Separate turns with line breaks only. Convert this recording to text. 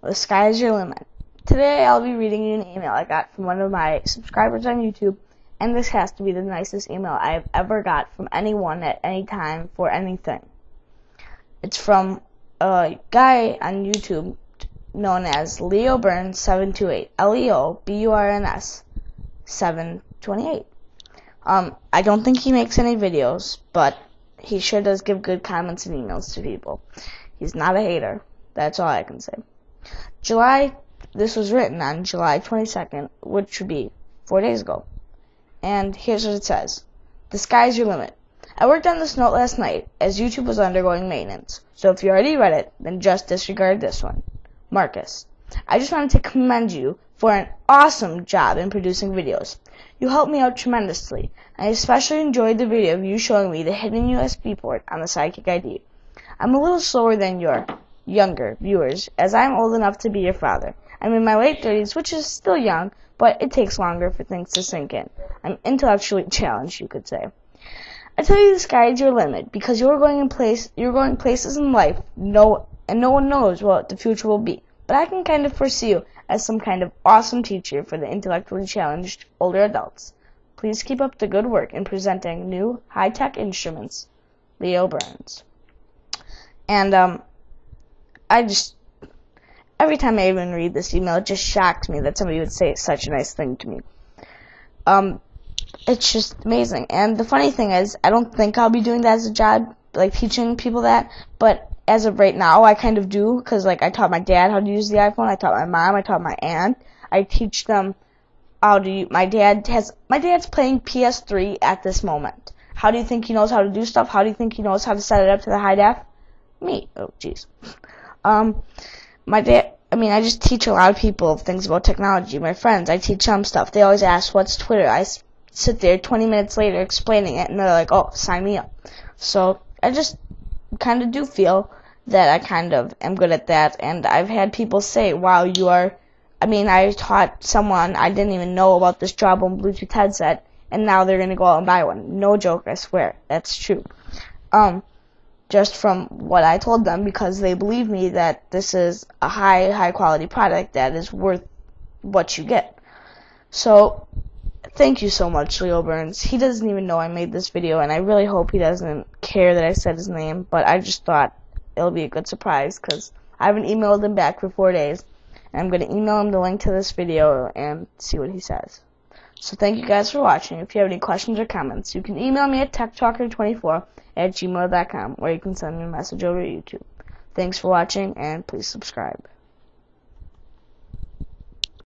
The sky is your limit. Today I'll be reading you an email I got from one of my subscribers on YouTube, and this has to be the nicest email I've ever got from anyone at any time for anything. It's from a guy on YouTube known as Leo Burns 728. LEOBURNS 728. I don't think he makes any videos, but he sure does give good comments and emails to people. He's not a hater. That's all I can say. This was written on July 22nd, which would be 4 days ago. And here's what it says. The sky's your limit. I worked on this note last night, as YouTube was undergoing maintenance. So if you already read it, then just disregard this one. Marcus. I just wanted to commend you for an awesome job in producing videos. You helped me out tremendously. I especially enjoyed the video of you showing me the hidden USB port on the Sidekick ID. I'm a little slower than your younger viewers, as I'm old enough to be your father. I'm in my late 30s, which is still young, but it takes longer for things to sink in. I'm intellectually challenged, you could say. I tell you the sky is your limit, because you're going places in life, and no one knows what the future will be. But I can kind of foresee you as some kind of awesome teacher for the intellectually challenged older adults. Please keep up the good work in presenting new high-tech instruments. Leo Burns. And every time I even read this email, it just shocked me that somebody would say such a nice thing to me. It's just amazing. And the funny thing is, I don't think I'll be doing that as a job, like teaching people that, but as of right now, I kind of do, because like I taught my dad how to use the iPhone, I taught my mom, I taught my aunt, I teach them how to use, my dad's playing PS3 at this moment. How do you think he knows how to do stuff? How do you think he knows how to set it up to the high def? Me. Oh, jeez. I just teach a lot of people things about technology. My friends, I teach them stuff. They always ask, what's Twitter? I sit there 20 minutes later explaining it, and they're like, oh, sign me up. So I just kind of do feel that I kind of am good at that, and I've had people say, wow, I taught someone I didn't even know about this Jawbone Bluetooth headset, and now they're going to go out and buy one. No joke, I swear. That's true. Just from what I told them, because they believe me that this is a high quality product that is worth what you get. So thank you so much, Leo Burns. He doesn't even know I made this video, and I really hope he doesn't care that I said his name, but I just thought it'll be a good surprise, because I haven't emailed him back for 4 days, and I'm going to email him the link to this video and see what he says. So thank you guys for watching. If you have any questions or comments, you can email me at techtalker24@gmail.com, or you can send me a message over YouTube. Thanks for watching, and please subscribe.